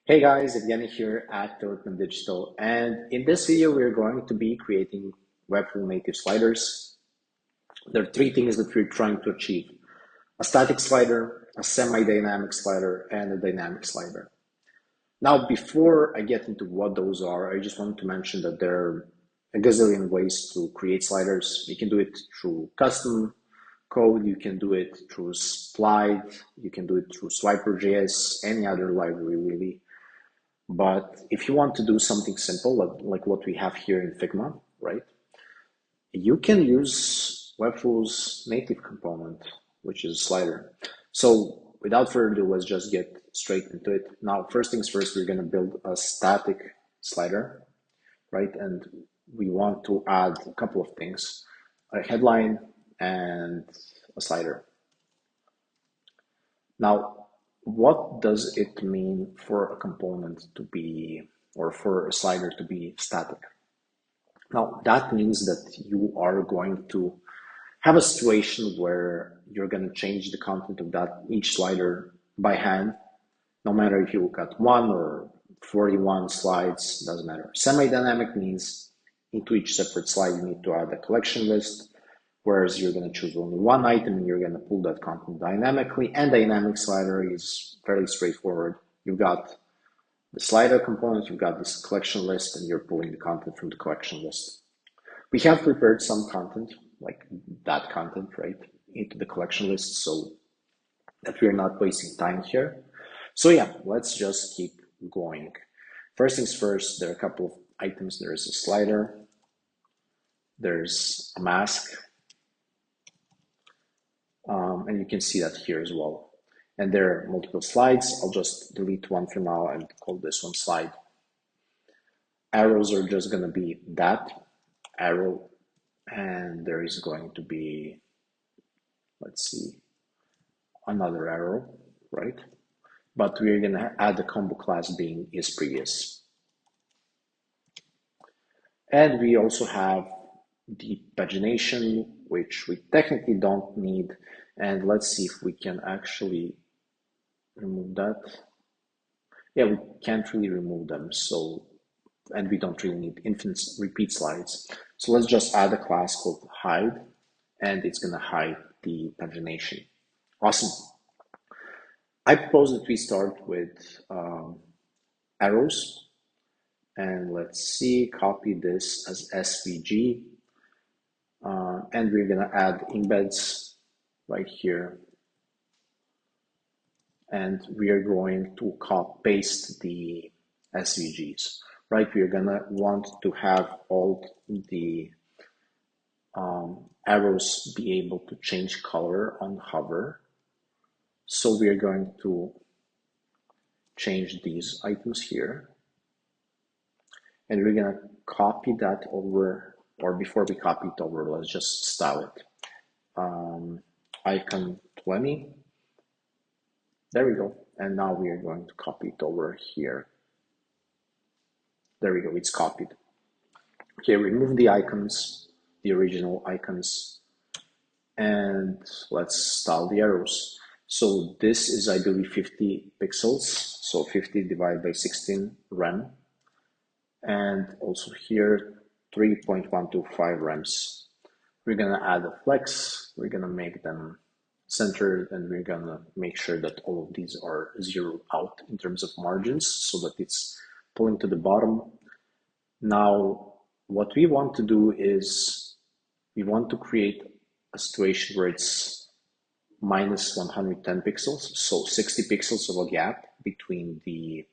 Hey guys, Evgeny here at Philippine Digital, and in this video we're going to be creating Webflow native sliders. There are three things that we're trying to achieve: a static slider, a semi-dynamic slider, and a dynamic slider. Now, before I get into what those are, I just wanted to mention that there are a gazillion ways to create sliders. You can do it through custom code, you can do it through Slide, you can do it through Swiper.js, any other library really. But if you want to do something simple, like what we have here in Figma, right? You can use Webflow's native component, which is a slider. So without further ado, let's just get straight into it. Now, first things first, we're going to build a static slider, right? And we want to add a couple of things: a headline and a slider. Now, what does it mean for a component to be, or for a slider to be static? Now, that means that you are going to have a situation where you're going to change the content of that each slider by hand, no matter if you got one or 41 slides, doesn't matter. Semi-dynamic means into each separate slide, you need to add a collection list, whereas you're going to choose only one item and you're going to pull that content dynamically. And dynamic slider is fairly straightforward. You've got the slider component, you've got this collection list, and you're pulling the content from the collection list. We have prepared some content, like that content, right, into the collection list so that we're not wasting time here. So yeah, let's just keep going. First things first, there are a couple of items. There's a slider, there's a mask, and you can see that here as well. And there are multiple slides. I'll just delete one for now and call this one slide. Arrows are just going to be that arrow, and there is going to be, let's see, another arrow, right? But we're going to add the combo class being is previous. And we also have the pagination, which we technically don't need. And let's see if we can actually remove that. Yeah, we can't really remove them. So, and we don't really need infinite repeat slides. So let's just add a class called hide, and it's going to hide the pagination. Awesome. I propose that we start with arrows, and let's see, copy this as SVG, and we're going to add embeds right here, and we are going to paste the SVGs, right? We're going to want to have all the arrows be able to change color on hover. So we are going to change these items here, and we're going to copy that over, or before we copy it over, let's just style it. Icon 20. There we go. And now we are going to copy it over here. There we go, it's copied. Okay, remove the icons, the original icons, and let's style the arrows. So this is, I believe, 50 pixels. So 50 divided by 16 rem. And also here, 3.125 rems. We're gonna add a flex. We're gonna make them centered, and we're gonna make sure that all of these are zeroed out in terms of margins so that it's pulling to the bottom. Now, what we want to do is we want to create a situation where it's minus 110 pixels, so 60 pixels of a gap between the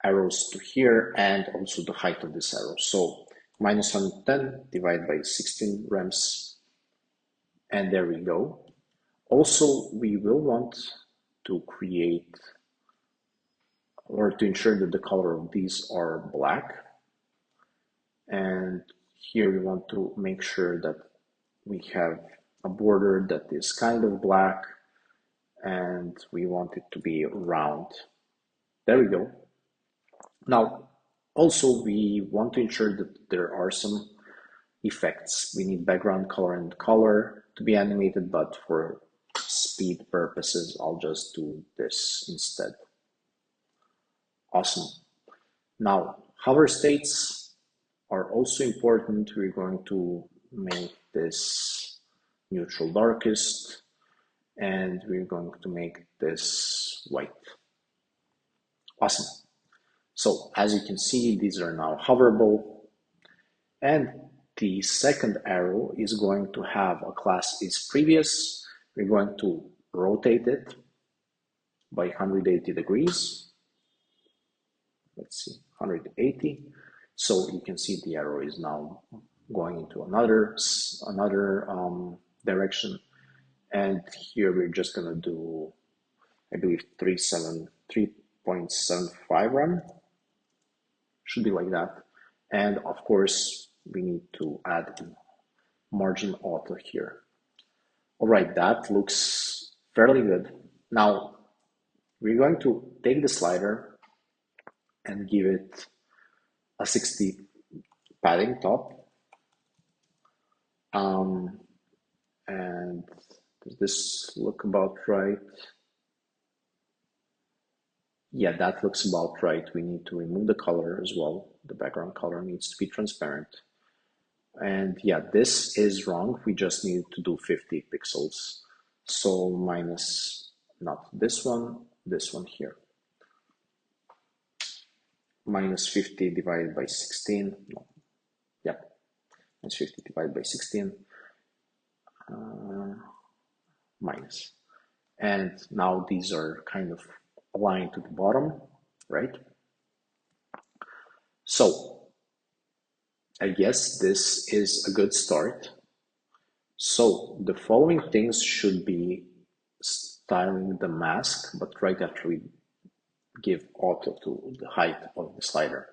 arrows to here and also the height of this arrow. So minus 110 divided by 16 rems, and there we go. Also, we will want to create, or to ensure that the color of these are black. And here we want to make sure that we have a border that is kind of black, and we want it to be round. There we go. Now, also we want to ensure that there are some effects. We need background color and color to be animated, but for speed purposes, I'll just do this instead. Awesome. Now, hover states are also important. We're going to make this neutral darkest, and we're going to make this white. Awesome. So as you can see, these are now hoverable, and the second arrow is going to have a class is previous. We're going to rotate it by 180 degrees. Let's see, 180. So you can see the arrow is now going into another direction. And here we're just gonna do, I believe 3.75 rem. Should be like that. And of course, we need to add margin auto here. All right, that looks fairly good. Now, we're going to take the slider and give it a 60 padding top. And does this look about right? Yeah, that looks about right. We need to remove the color as well. The background color needs to be transparent. And yeah, this is wrong. We just need to do 50 pixels. So minus, not this one here. Minus 50 divided by 16. No. Yeah, minus 50 divided by 16. Minus. And now these are kind of aligned to the bottom, right? So I guess this is a good start. So the following things should be styling the mask, but right after we give auto to the height of the slider.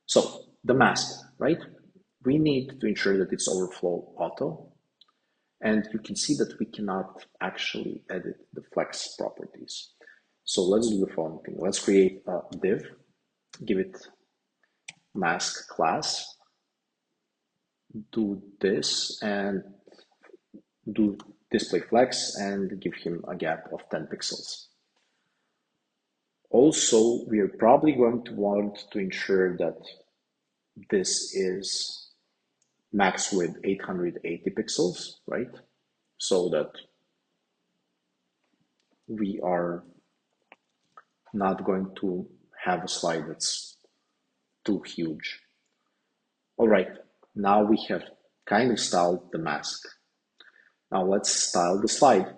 So the mask, right? We need to ensure that it's overflow auto. And you can see that we cannot actually edit the flex properties. So let's do the following thing. Let's create a div, give it mask class, do this and do display flex and give him a gap of 10 pixels. Also, we are probably going to want to ensure that this is max with 880 pixels, right? So that we are not going to have a slide that's too huge. All right, now we have kind of styled the mask. Now let's style the slide.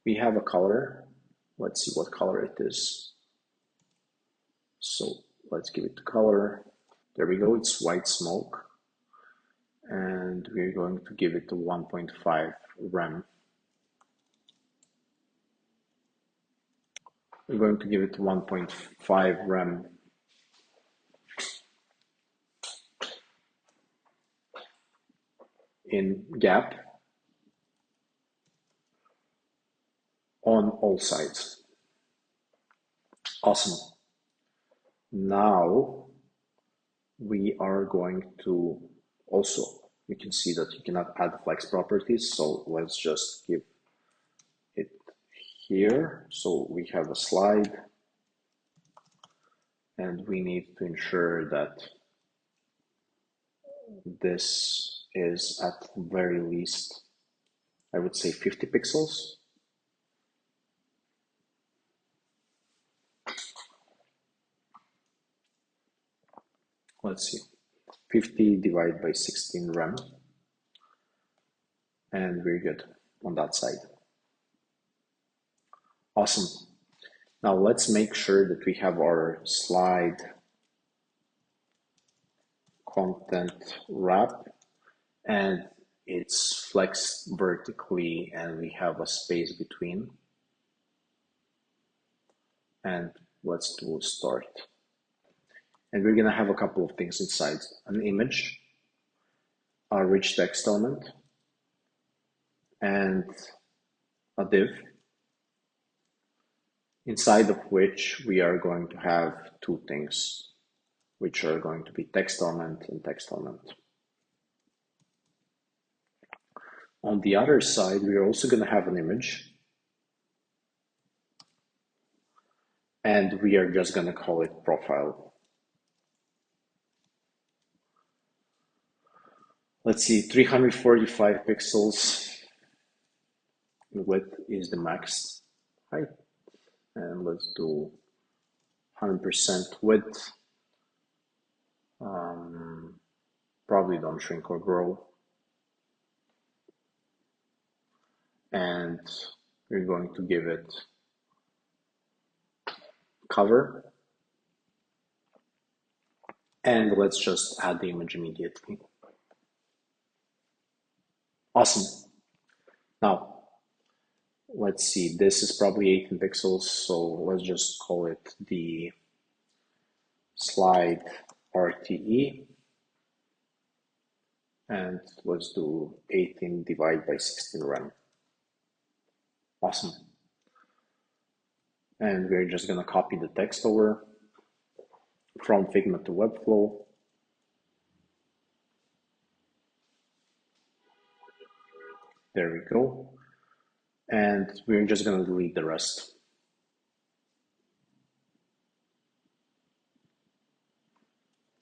We have a color. Let's see what color it is. So let's give it the color. There we go, it's white smoke. And we're going to give it a 1.5 rem. We're going to give it 1.5 rem. In gap on all sides. Awesome. Now we are going to also, you can see that you cannot add flex properties, so let's just give it here. So we have a slide and we need to ensure that this is at very least, I would say 50 pixels. Let's see, 50 divided by 16 rem, and we're good on that side. Awesome. Now let's make sure that we have our slide content wrap and it's flexed vertically and we have a space between. And let's do start. And we're gonna have a couple of things inside. An image, a rich text element, and a div, inside of which we are going to have two things, which are going to be text element and text element. On the other side, we are also going to have an image and we are just gonna call it profile. Let's see, 345 pixels width is the max height, and let's do 100% width. Probably don't shrink or grow. And we're going to give it cover. And let's just add the image immediately. Awesome. Now, let's see, this is probably 18 pixels, so let's just call it the slide RTE. And let's do 18 divided by 16 rem. Awesome. And we're just gonna copy the text over from Figma to Webflow. There we go. And we're just gonna delete the rest.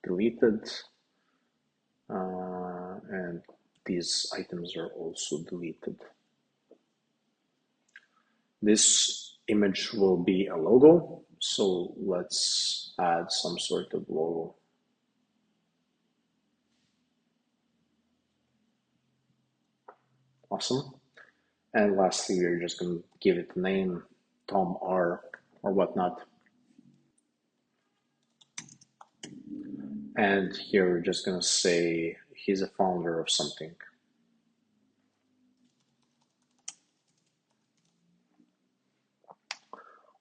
Deleted. And these items are also deleted. This image will be a logo, so let's add some sort of logo. Awesome. And lastly, we're just going to give it a name, Tom R or whatnot. And here we're just going to say he's a founder of something.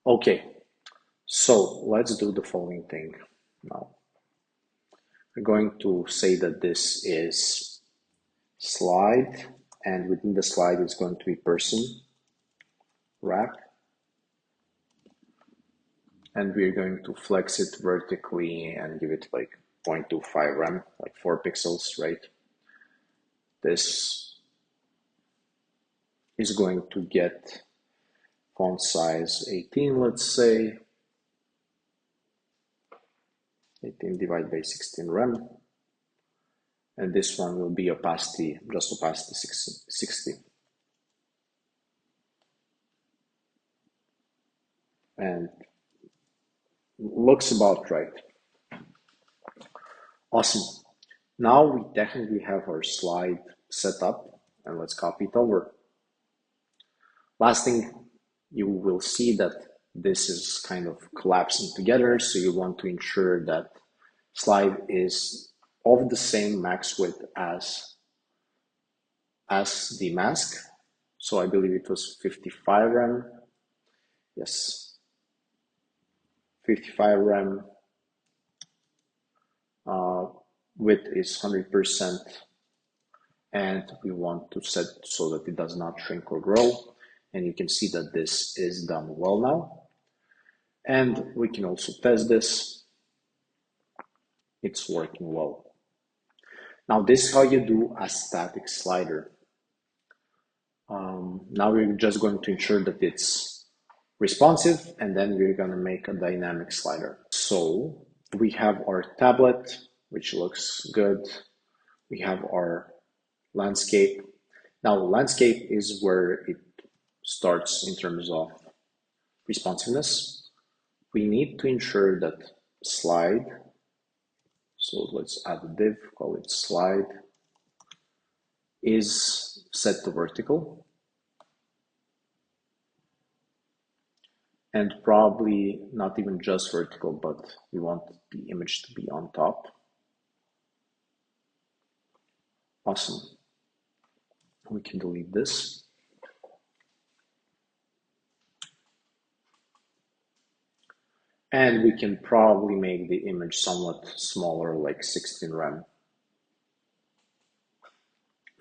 Okay, so let's do the following thing now. We're going to say that this is slide, and within the slide is going to be person wrap, and we're going to flex it vertically and give it like 0.25 rem, like 4 pixels, right? This is going to get font size 18, let's say, 18 divided by 16 rem, and this one will be opacity, just opacity 60. And looks about right. Awesome. Now we technically have our slide set up, and let's copy it over. Last thing, you will see that this is kind of collapsing together, so you want to ensure that slide is of the same max width as the mask. So I believe it was 55 rem. Yes, 55 rem. Width is 100%, and we want to set so that it does not shrink or grow. And you can see that this is done well now. And we can also test this. It's working well. Now this is how you do a static slider. Now we're just going to ensure that it's responsive, and then we're going to make a dynamic slider. So we have our tablet, which looks good. We have our landscape. Now landscape is where it starts in terms of responsiveness. We need to ensure that slide, so let's add a div, call it slide, is set to vertical. And probably not even just vertical, but we want the image to be on top. Awesome. We can delete this. And we can probably make the image somewhat smaller, like 16 rem.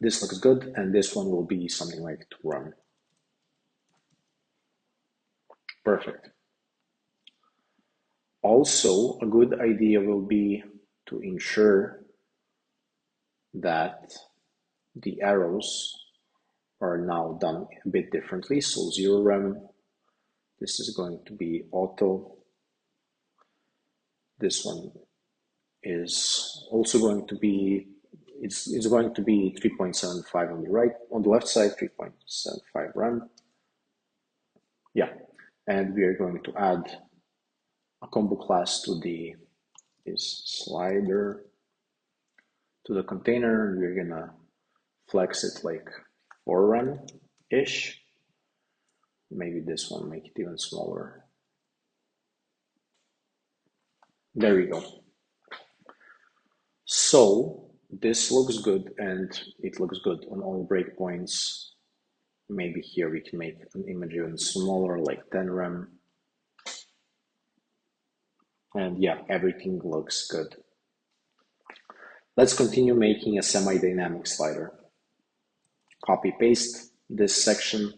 This looks good, and this one will be something like 2 rem. Perfect. Also, a good idea will be to ensure that the arrows are now done a bit differently. So 0 rem, this is going to be auto, This one is also going to be, it's going to be 3.75 on the right, on the left side, 3.75 run. Yeah, and we are going to add a combo class to the slider to the container. We're gonna flex it like for run-ish. Maybe this one, make it even smaller. There we go. So this looks good, and it looks good on all breakpoints. Maybe here we can make an image even smaller, like 10 rem. And yeah, everything looks good. Let's continue making a semi-dynamic slider. Copy paste this section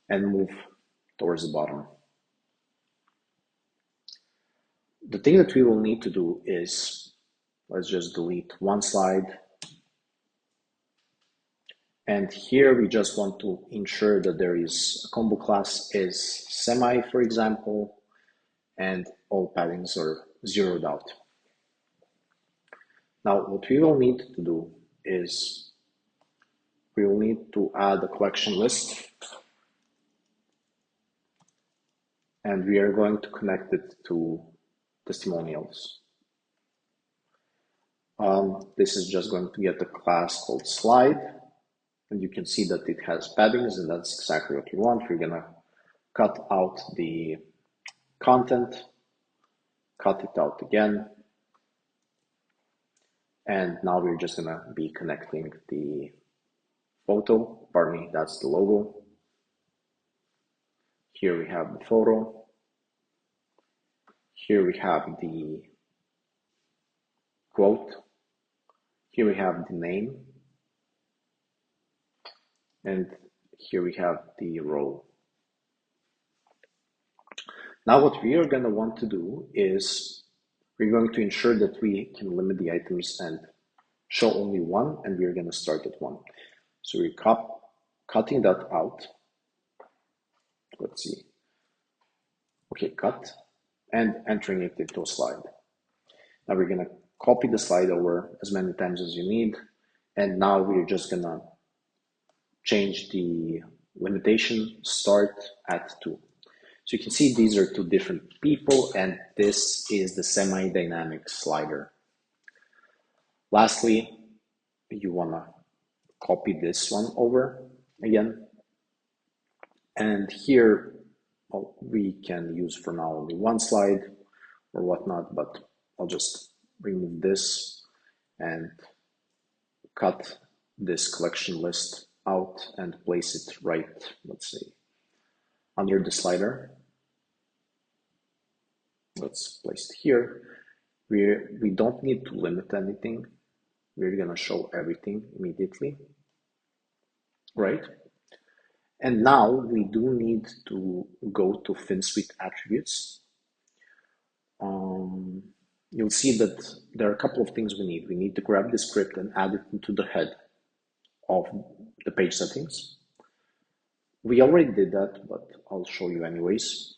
and move towards the bottom. The thing that we will need to do is, let's just delete one slide. And here we just want to ensure that there is a combo class is semi, for example, and all paddings are zeroed out. Now, what we will need to do is we will need to add a collection list, and we are going to connect it to testimonials. This is just going to get a class called slide, and you can see that it has paddings, and that's exactly what we want. We're gonna cut out the content, cut it out again, and now we're just gonna be connecting the photo, pardon me, that's the logo. Here we have the photo. Here we have the quote. Here we have the name. And here we have the row. Now what we are going to want to do is we're going to ensure that we can limit the items and show only one, and we're going to start at one. So we're cutting that out. Let's see. Okay, cut, and entering it into a slide. Now we're going to copy the slide over as many times as you need, and now we're just going to change the limitation start at 2. So you can see these are two different people, and this is the semi-dynamic slider. Lastly, you want to copy this one over again. And here, well, we can use for now only one slide or whatnot, but I'll just remove this and cut this collection list out and place it right, let's say, under the slider. Let's place it here. We don't need to limit anything. We're gonna show everything immediately, right? And now we do need to go to Finsweet attributes. You'll see that there are a couple of things we need. We need to grab the script and add it into the head of the page settings. We already did that, but I'll show you anyways.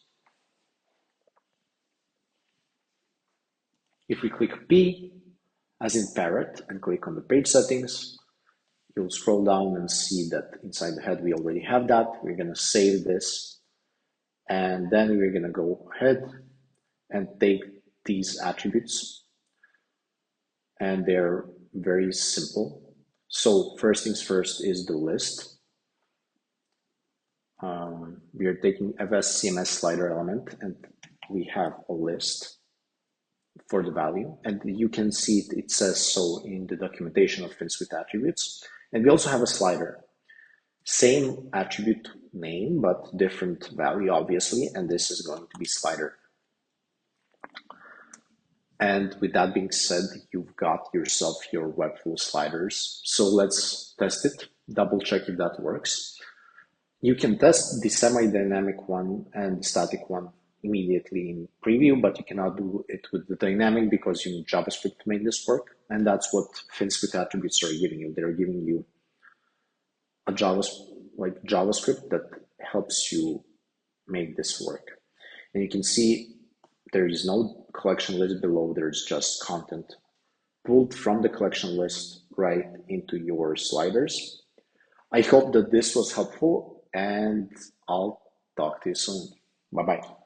If we click P, as in parrot, and click on the page settings, you'll scroll down and see that inside the head we already have that. We're going to save this, and then we're going to go ahead and take these attributes, and they're very simple. So first things first is the list. We are taking FS CMS slider element, and we have a list for the value, and you can see it says so in the documentation of Finsweet attributes. And we also have a slider, same attribute name but different value, obviously, and this is going to be slider. And with that being said, you've got yourself your Webflow sliders. So let's test it, double check if that works. You can test the semi-dynamic one and the static one immediately in preview, but you cannot do it with the dynamic because you need JavaScript to make this work. And that's what Finsweet attributes are giving you. They're giving you a JavaScript that helps you make this work. And you can see there is no collection list below, there's just content pulled from the collection list right into your sliders. I hope that this was helpful, and I'll talk to you soon. Bye bye.